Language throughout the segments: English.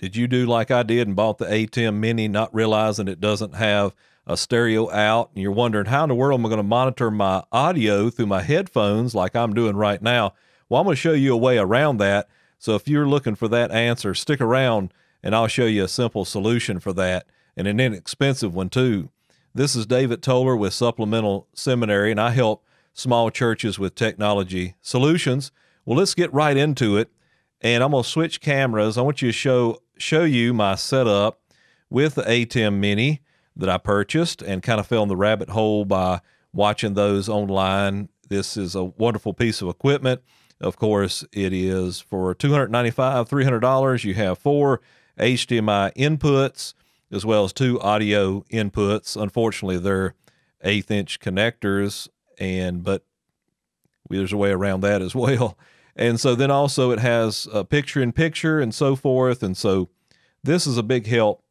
Did you do like I did and bought the ATEM Mini not realizing it doesn't have a stereo out, and you're wondering how in the world am I going to monitor my audio through my headphones like I'm doing right now? Well, I'm going to show you a way around that. So if you're looking for that answer, stick around and I'll show you a simple solution for that, and an inexpensive one too. This is David Toller with Supplemental Seminary, and I help small churches with technology solutions. Well, let's get right into it. And I'm going to switch cameras. I want you to show you my setup with the ATEM Mini that I purchased and kind of fell in the rabbit hole by watching those online. This is a wonderful piece of equipment. Of course, it is for $295, $300. You have 4 HDMI inputs as well as 2 audio inputs. Unfortunately, they're 1/8-inch connectors, but there's a way around that as well. And so then also it has a picture-in-picture and so forth. And so this is a big help,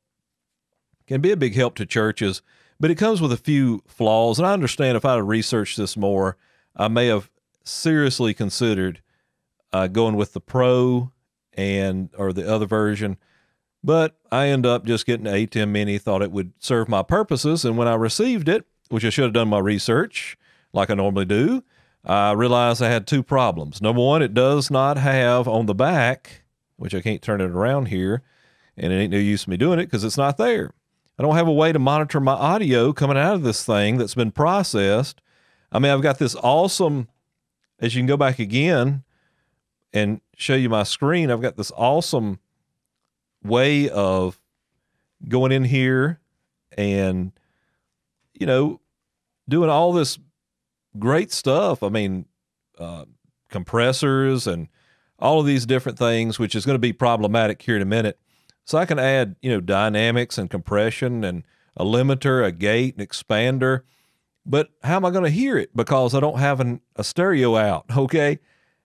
can be a big help to churches, but it comes with a few flaws. And I understand if I had researched this more, I may have seriously considered going with the Pro or the other version. But I end up just getting the ATEM Mini, thought it would serve my purposes. And when I received it, which I should have done my research like I normally do, I realized I had 2 problems. Number one, it does not have on the back, which I can't turn it around here, and it ain't no use me doing it because it's not there. I don't have a way to monitor my audio coming out of this thing that's been processed. I mean, I've got this awesome, as you can go back again and show you my screen, I've got this awesome way of going in here and, doing all this great stuff. I mean, compressors and all of these different things, which is going to be problematic here in a minute. So I can add, dynamics and compression and a limiter, a gate, an expander. But how am I going to hear it? Because I don't have a stereo out, okay?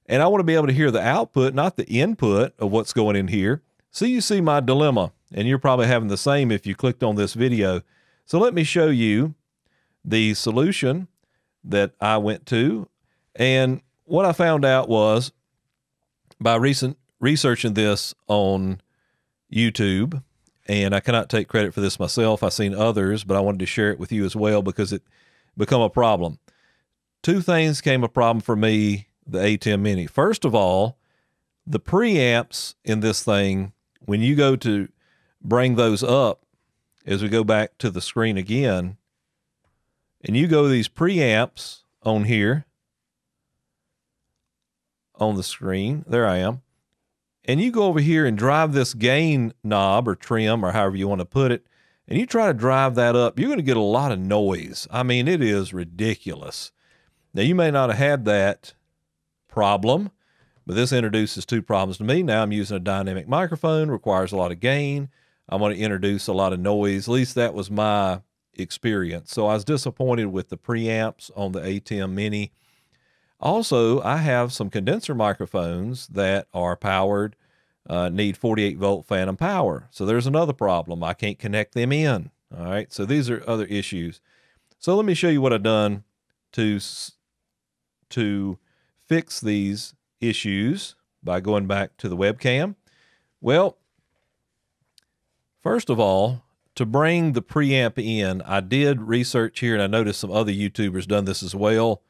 And I want to be able to hear the output, not the input of what's going in here. So you see my dilemma, and you're probably having the same if you clicked on this video. So let me show you the solution that I went to. And what I found out was, by researching this on YouTube, and I cannot take credit for this myself, I've seen others, but I wanted to share it with you as well because it become a problem. 2 things came a problem for me, the ATEM Mini. First of all, the preamps in this thing, when you go to bring those up, as we go back to the screen again, and you go to these preamps on here, on the screen, there I am, and you go over here and drive this gain knob or trim or however you want to put it, and you try to drive that up, you're going to get a lot of noise. I mean, it is ridiculous. Now, you may not have had that problem, but this introduces 2 problems to me. Now I'm using a dynamic microphone, requires a lot of gain. I'm going to introduce a lot of noise. At least that was my experience. So I was disappointed with the preamps on the ATEM Mini. Also, I have some condenser microphones that are powered, need 48-volt phantom power. So there's another problem. I can't connect them in. All right. So these are other issues. So let me show you what I've done to fix these issues by going back to the webcam. Well, first of all, to bring the preamp in, I did research here, and I noticed some other YouTubers done this as well.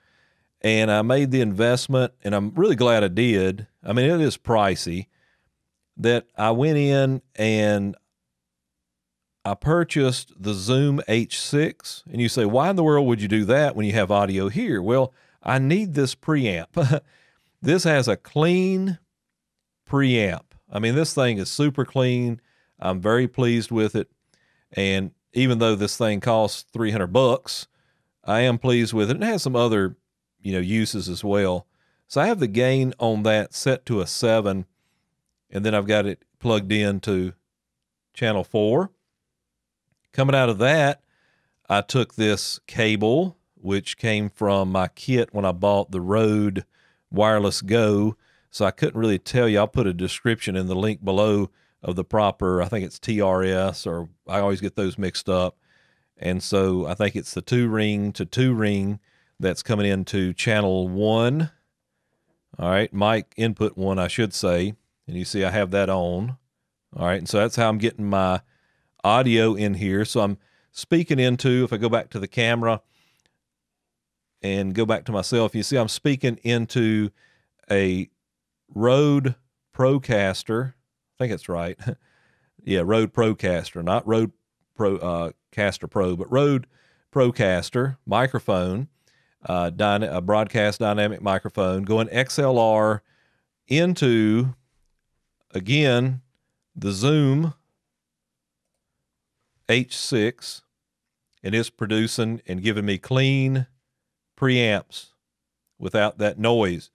And I made the investment, and I'm really glad I did. I mean, it is pricey, that I went in and I purchased the Zoom H6. And you say, why in the world would you do that when you have audio here? Well, I need this preamp. This has a clean preamp. I mean, this thing is super clean. I'm very pleased with it. And even though this thing costs $300, I am pleased with it. It has some other, uses as well. So I have the gain on that set to a 7, and then I've got it plugged into channel 4. Coming out of that, I took this cable, which came from my kit when I bought the Rode Wireless Go. So I couldn't really tell you. I'll put a description in the link below of the proper, I think it's TRS, or I always get those mixed up. And so I think it's the 2-ring to 2-ring that's coming into channel 1. All right, mic input 1, I should say. And you see I have that on. All right, and so that's how I'm getting my audio in here. So I'm speaking into, if I go back to the camera and go back to myself, you see I'm speaking into a Rode Procaster. I think it's right. Yeah, Rode Procaster, not Rode Caster Pro, but Rode Procaster microphone, a broadcast dynamic microphone, going XLR into, again, the Zoom H6, and it's producing and giving me clean preamps without that noise.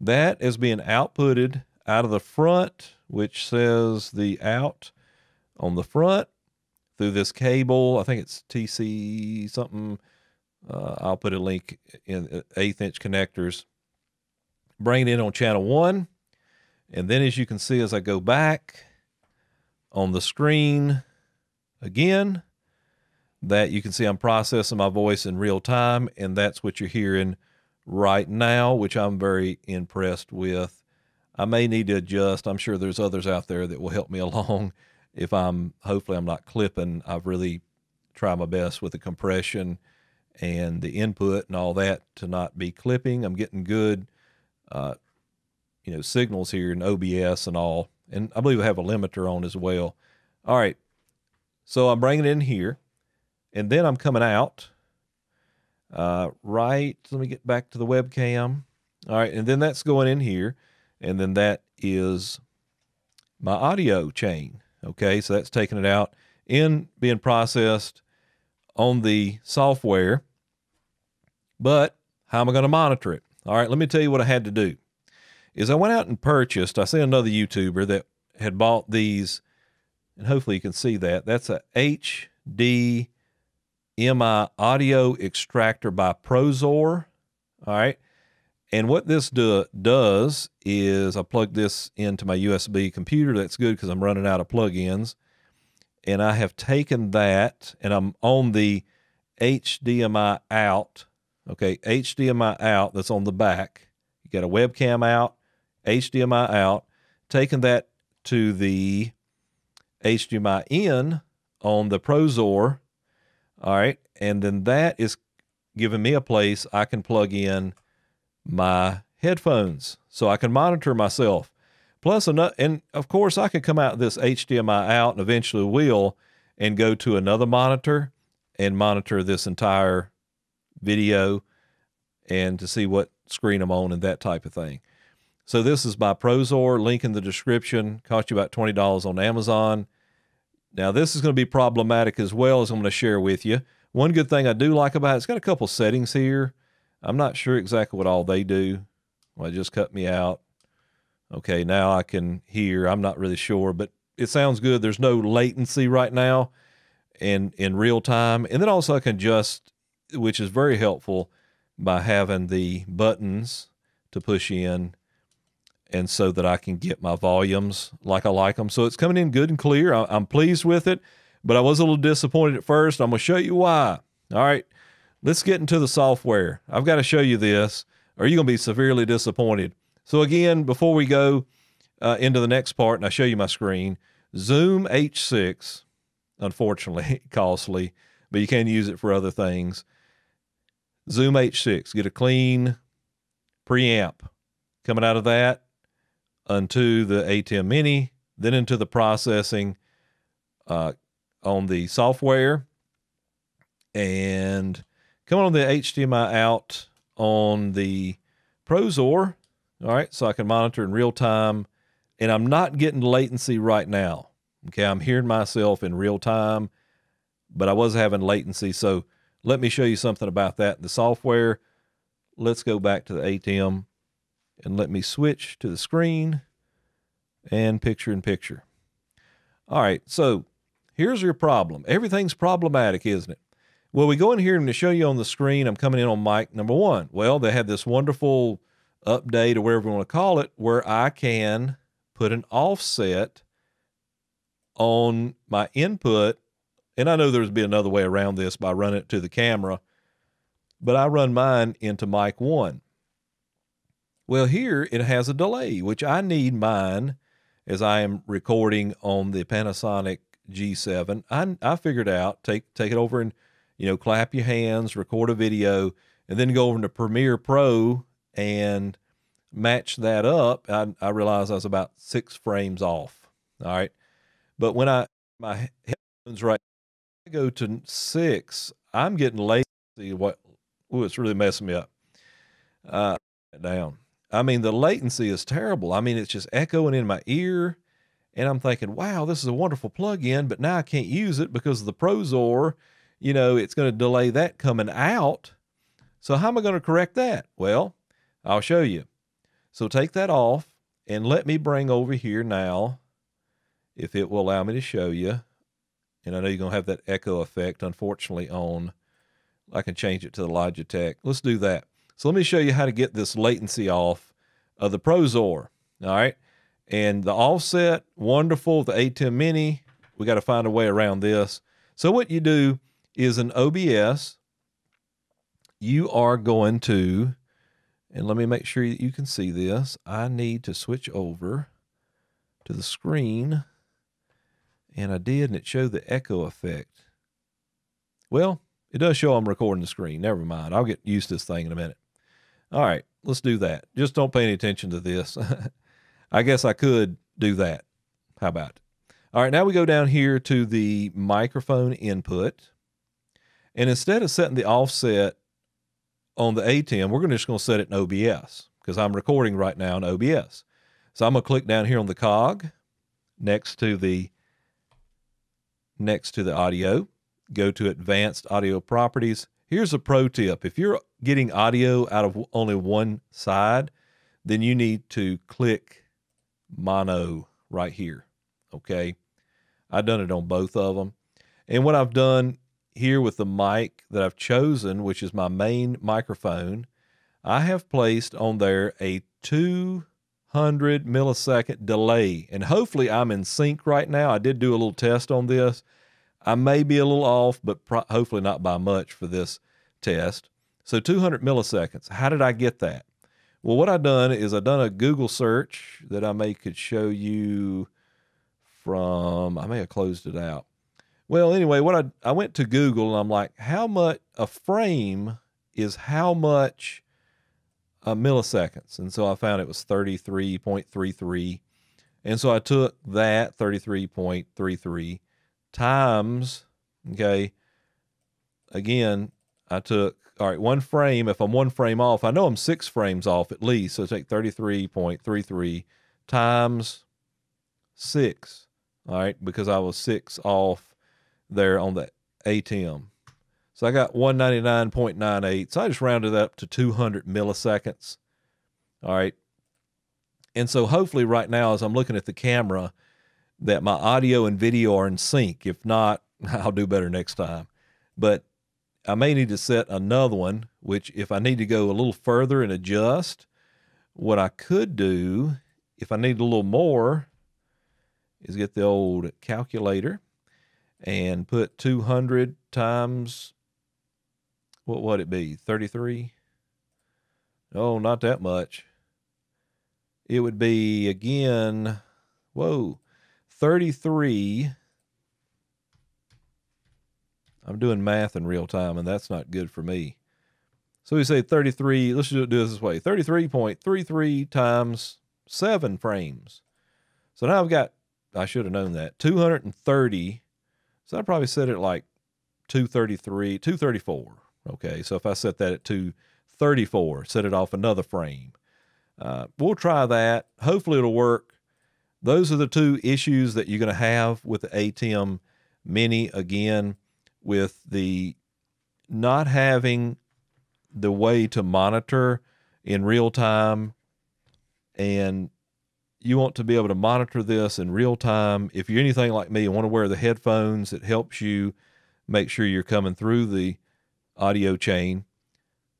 That is being outputted out of the front, which says the out on the front through this cable. I think it's TC something. I'll put a link in 1/8 inch connectors. Bring it in on channel 1. And then as you can see, as I go back on the screen again, that you can see I'm processing my voice in real time, and that's what you're hearing right now, which I'm very impressed with. I may need to adjust. I'm sure there's others out there that will help me along. If hopefully I'm not clipping. I've really tried my best with the compression and the input and all that to not be clipping. I'm getting good, signals here in OBS and all. And I believe I have a limiter on as well. All right. So I'm bringing it in here, and then I'm coming out. Right. Let me get back to the webcam. All right. And then that's going in here. And then that is my audio chain. Okay. So that's taking it out in being processed on the software. But how am I going to monitor it? All right. Let me tell you what I had to do. Is I went out and purchased, I see another YouTuber that had bought these, and hopefully you can see that. That's a HDMI audio extractor by Prozor. All right. And what this does is I plug this into my USB computer. That's good because I'm running out of plugins. And I have taken that, and I'm on the HDMI out. Okay, HDMI out, that's on the back. You got a webcam out, HDMI out. Taking that to the HDMI in on the Prozor. All right, and then that is giving me a place I can plug in my headphones so I can monitor myself. Plus, and of course, I can come out this HDMI out and eventually will and go to another monitor and monitor this entire video and to see what screen I'm on and that type of thing. So this is by Prozor, link in the description, cost you about $20 on Amazon. Now, this is going to be problematic as well, as I'm going to share with you. One good thing I do like about it, it's got a couple settings here. I'm not sure exactly what all they do. Well, it just cut me out. Okay, now I can hear. I'm not really sure, but it sounds good. There's no latency right now in real time. And then also I can adjust, which is very helpful by having the buttons to push in, and so that I can get my volumes like I like them. So it's coming in good and clear. I'm pleased with it, but I was a little disappointed at first. I'm going to show you why. All right, let's get into the software. I've got to show you this, or you're going to be severely disappointed. So again, before we go into the next part, and I show you my screen, Zoom H6, unfortunately, costly, but you can use it for other things. Zoom H6, get a clean preamp coming out of that onto the ATEM Mini, then into the processing on the software, and coming on the HDMI out on the Prozor. All right, so I can monitor in real time, and I'm not getting latency right now. Okay, I'm hearing myself in real time, but I was having latency. So let me show you something about that in the software. Let's go back to the ATEM, and let me switch to the screen and picture-in-picture. All right, so here's your problem. Everything's problematic, isn't it? Well, we go in here and to show you on the screen, I'm coming in on mic number 1. Well, they had this wonderful update, or whatever you want to call it, where I can put an offset on my input. And I know there's be another way around this by running it to the camera, but I run mine into mic 1. Well, here it has a delay, which I need mine as I am recording on the Panasonic G7. I figured out, take it over and, clap your hands, record a video, and then go over to Premiere Pro and match that up. I realized I was about 6 frames off. All right. But when my headphones right now, I go to 6, I'm getting lazy. It's really messing me up. Down. I mean, the latency is terrible. I mean, it's just echoing in my ear, and I'm thinking, wow, this is a wonderful plug-in, but now I can't use it because of the ProZor. It's going to delay that coming out. So how am I going to correct that? Well, I'll show you. So take that off, and let me bring over here now, if it will allow me to show you. And I know you're going to have that echo effect, unfortunately, on. I can change it to the Logitech. Let's do that. So let me show you how to get this latency off of the ProZor. All right. And the offset, wonderful. The ATEM Mini, we got to find a way around this. So what you do is in OBS, you are going to, and let me make sure that you can see this. I need to switch over to the screen. And I did, and it showed the echo effect. Well, it does show I'm recording the screen. Never mind. I'll get used to this thing in a minute. All right, let's do that. Just don't pay any attention to this. I guess I could do that. How about it? All right, now we go down here to the microphone input. And instead of setting the offset on the ATEM, we're just going to set it in OBS because I'm recording right now in OBS. So I'm going to click down here on the cog next to the audio. Go to Advanced Audio Properties. Here's a pro tip. If you're getting audio out of only one side, then you need to click mono right here. Okay. I've done it on both of them. And what I've done here with the mic that I've chosen, which is my main microphone, I have placed on there a 200 millisecond delay. And hopefully I'm in sync right now. I did do a little test on this. I may be a little off, but hopefully not by much for this test. So 200 milliseconds. How did I get that? Well, what I've done is I've done a Google search that could show you from, I may have closed it out. Well, anyway, I went to Google and I'm like, how much a frame is how much milliseconds? And so I found it was 33.33. And so I took that 33.33 times, okay, again, I took, all right, 1 frame. If I'm 1 frame off, I know I'm 6 frames off at least. So take 33.33 times 6, all right, because I was 6 off there on the ATEM. So I got 199.98. So I just rounded up to 200 milliseconds, all right. And so hopefully right now, as I'm looking at the camera, that my audio and video are in sync. If not, I'll do better next time. But I may need to set another one, which if I need to go a little further and adjust, what I could do, if I need a little more, is get the old calculator and put 200 times, what would it be, 33? Oh, not that much. It would be, again, 33. I'm doing math in real time, and that's not good for me. So we say 33, let's do it this way, 33.33 times 7 frames. So now I've got, I should have known that, 230. So I'd probably set it like 233, 234. Okay, so if I set that at 234, set it off another frame. We'll try that. Hopefully it'll work. Those are the 2 issues that you're going to have with the ATEM Mini, again, with the not having the way to monitor in real time. And you want to be able to monitor this in real time. If you're anything like me and want to wear the headphones, it helps you make sure you're coming through the audio chain.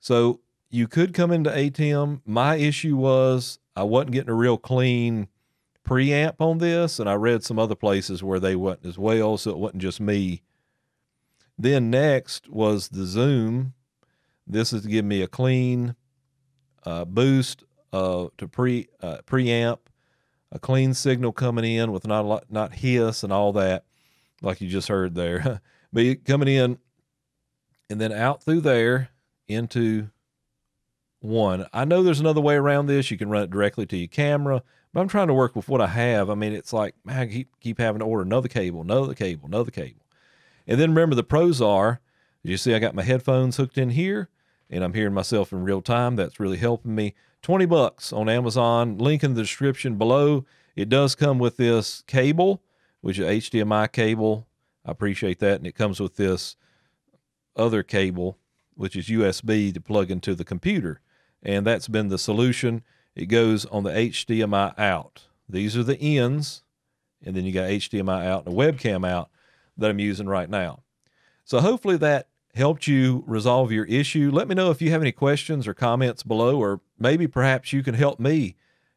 So you could come into ATEM. My issue was I wasn't getting a real clean preamp on this, and I read some other places where they wasn't as well, so it wasn't just me. Then next was the Zoom. This is to give me a clean boost to preamp a clean signal coming in with not hiss and all that, like you just heard there. But coming in and then out through there into one. I know there's another way around this. You can run it directly to your camera, but I'm trying to work with what I have. I mean, it's like, man, I keep having to order another cable, another cable, another cable. And then remember, the pros are, you see I got my headphones hooked in here, and I'm hearing myself in real time. That's really helping me. $20 on Amazon. Link in the description below. It does come with this cable, which is HDMI cable. I appreciate that. And it comes with this other cable, which is USB to plug into the computer. And that's been the solution. It goes on the HDMI out. These are the ins, and then you got HDMI out and a webcam out that I'm using right now. So hopefully that helped you resolve your issue. Let me know if you have any questions or comments below, or maybe perhaps you can help me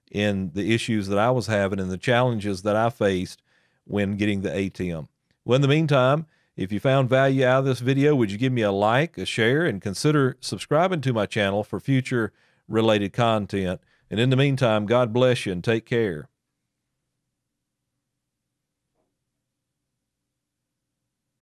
in the issues that I was having and the challenges that I faced when getting the ATEM. Well, in the meantime, if you found value out of this video, would you give me a like, a share, and consider subscribing to my channel for future related content? And in the meantime, God bless you and take care.